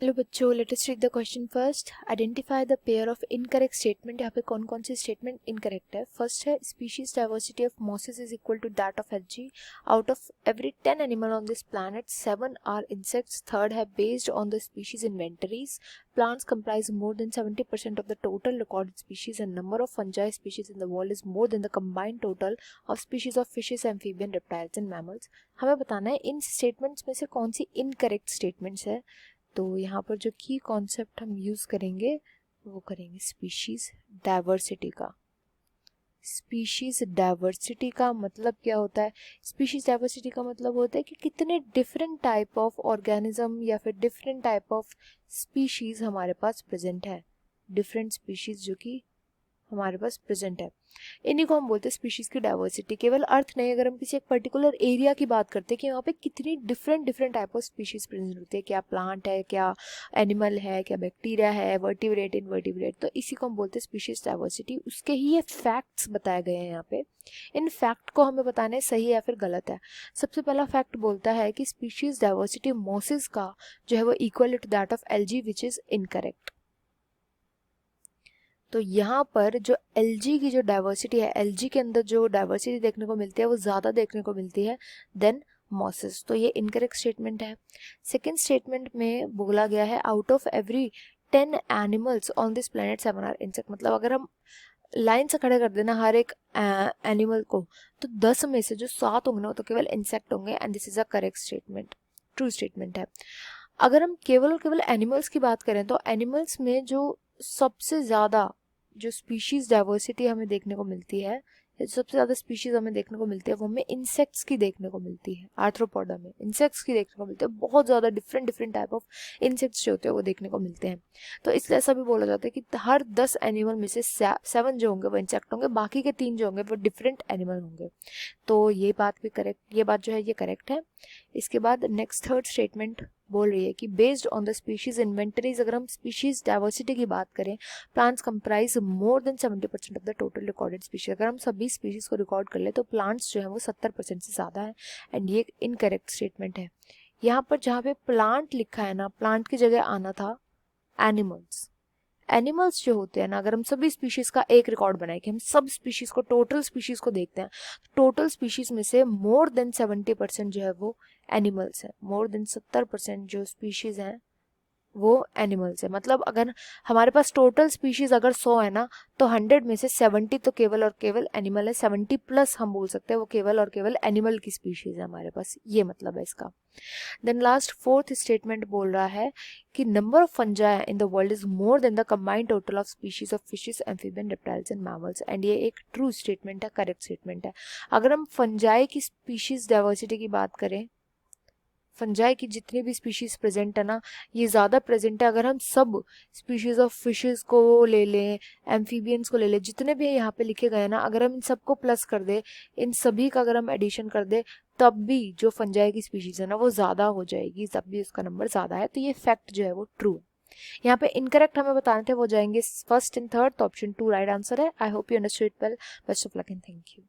Hello बच्चों, let us read the question first. Identify the pair of incorrect statement. यहाँ पे कौन कौन सी स्टेटमेंट इनकरेक्ट है. फर्स्ट है species diversity of mosses is equal to that of algae. Out of every 10 animal on this planet 7 are insects. Third है based on the species inventories plants comprise more than 70% of the total recorded species and number of fungi species in the world is more than the combined total of species of fishes, amphibian, reptiles and mammals. हमें बताना है इन statements में से कौन सी incorrect statements है. तो यहाँ पर जो की कॉन्सेप्ट हम यूज करेंगे वो करेंगे स्पीशीज डाइवर्सिटी का. स्पीशीज डाइवर्सिटी का मतलब क्या होता है. स्पीशीज डाइवर्सिटी का मतलब होता है कि कितने डिफरेंट टाइप ऑफ ऑर्गेनिज्म या फिर डिफरेंट टाइप ऑफ स्पीशीज हमारे पास प्रेजेंट है. डिफरेंट स्पीशीज जो कि हमारे पास प्रेजेंट है, इन्हीं को हम बोलते हैं स्पीशीज की डाइवर्सिटी. केवल अर्थ नहीं, अगर हम किसी एक पर्टिकुलर एरिया की बात करते हैं कि वहाँ पे कितनी different type of species present होती है, क्या प्लांट है, क्या एनिमल है, क्या बैक्टीरिया है, वर्टिब्रेट, इनवर्टिब्रेट, तो इसी को हम बोलते हैं स्पीशीज डाइवर्सिटी. उसके ही ये फैक्ट्स बताए गए हैं यहाँ पे. इन फैक्ट को हमें बताना है सही है फिर गलत है. सबसे पहला फैक्ट बोलता है कि स्पीशीज डाइवर्सिटी मोसिस का जो है वो equal to that of LG which is incorrect. तो यहाँ पर जो एलजी की जो डाइवर्सिटी है, एलजी के अंदर जो डाइवर्सिटी देखने को मिलती है वो ज़्यादा देखने को मिलती है देन मॉसेस. तो ये इनकरेक्ट स्टेटमेंट है. सेकेंड स्टेटमेंट में बोला गया है out of every 10 animals on this planet 7 are insect. मतलब अगर हम लाइन से खड़े कर देना हर एक एनिमल को, तो 10 में से जो 7 होंगे ना तो केवल इंसेक्ट होंगे. And this is a correct statement, true statement है. अगर हम केवल एनिमल्स की बात करें तो एनिमल्स में जो सबसे ज़्यादा जो स्पीशीज डाइवर्सिटी हमें देखने को मिलती है, सबसे ज़्यादा स्पीशीज हमें देखने को मिलती है वो हमें इंसेक्ट्स की देखने को मिलती है. आर्थ्रोपोडा में इंसेक्ट्स की देखने को मिलती है. बहुत ज़्यादा डिफरेंट टाइप ऑफ इंसेक्ट्स जो होते हैं वो देखने को मिलते हैं. तो इसलिए ऐसा भी बोला जाता है कि हर 10 एनिमल में से 7 जो होंगे वो इंसेक्ट होंगे, बाकी के 3 जो होंगे वो डिफरेंट एनिमल होंगे. तो ये बात भी करेक्ट, ये बात जो है ये करेक्ट है. इसके बाद नेक्स्ट थर्ड स्टेटमेंट बोल रही है कि based on the species inventories. अगर हम स्पीशीज डाइवर्सिटी की बात करें, plants comprise more than 70% of the total recorded species. अगर हम सभी स्पीशीज को रिकॉर्ड कर ले तो प्लांट्स जो है वो 70% से ज़्यादा है. एंड ये इनकरेक्ट स्टेटमेंट है. यहाँ पर जहाँ पे प्लांट लिखा है ना, प्लांट की जगह आना था एनिमल्स. एनिमल्स जो होते हैं ना, अगर हम सभी स्पीशीज का एक रिकॉर्ड बनाए कि हम सब स्पीशीज को, टोटल स्पीशीज को देखते हैं, टोटल स्पीशीज में से मोर देन 70% जो है वो एनिमल्स है. मोर देन 70% जो स्पीशीज हैं वो एनिमल्स है. मतलब अगर हमारे पास टोटल स्पीशीज अगर 100 है ना तो 100 में से 70 तो केवल और केवल एनिमल है. 70 प्लस हम बोल सकते हैं वो केवल और केवल एनिमल की स्पीशीज है हमारे पास. ये मतलब है इसका. देन लास्ट फोर्थ स्टेटमेंट बोल रहा है कि number of fungi in the world is more than the combined total of species of fishes, amphibian, reptiles and mammals. And ये एक ट्रू स्टेटमेंट है, करेक्ट स्टेटमेंट है. अगर हम फंजाई की स्पीशीज डाइवर्सिटी की बात करें, फंजाई की जितनी भी स्पीशीज प्रेजेंट है ना ये ज़्यादा प्रेजेंट है. अगर हम सब स्पीशीज ऑफ फिशेस को ले लें, एम्फीबियंस को ले लें, जितने भी यहाँ पे लिखे गए हैं ना, अगर हम इन सबको प्लस कर दे, इन सभी का अगर हम एडिशन कर दे, तब भी जो फंजाई की स्पीशीज है ना वो ज़्यादा हो जाएगी, तब भी उसका नंबर ज़्यादा है. तो ये फैक्ट जो है वो ट्रू है. यहाँ पे इनकरेक्ट हमें बताने थे, वो जाएंगे फर्स्ट एंड थर्ड. तो ऑप्शन 2 राइट आंसर है. I hope you understood it well. Best of luck and thank you.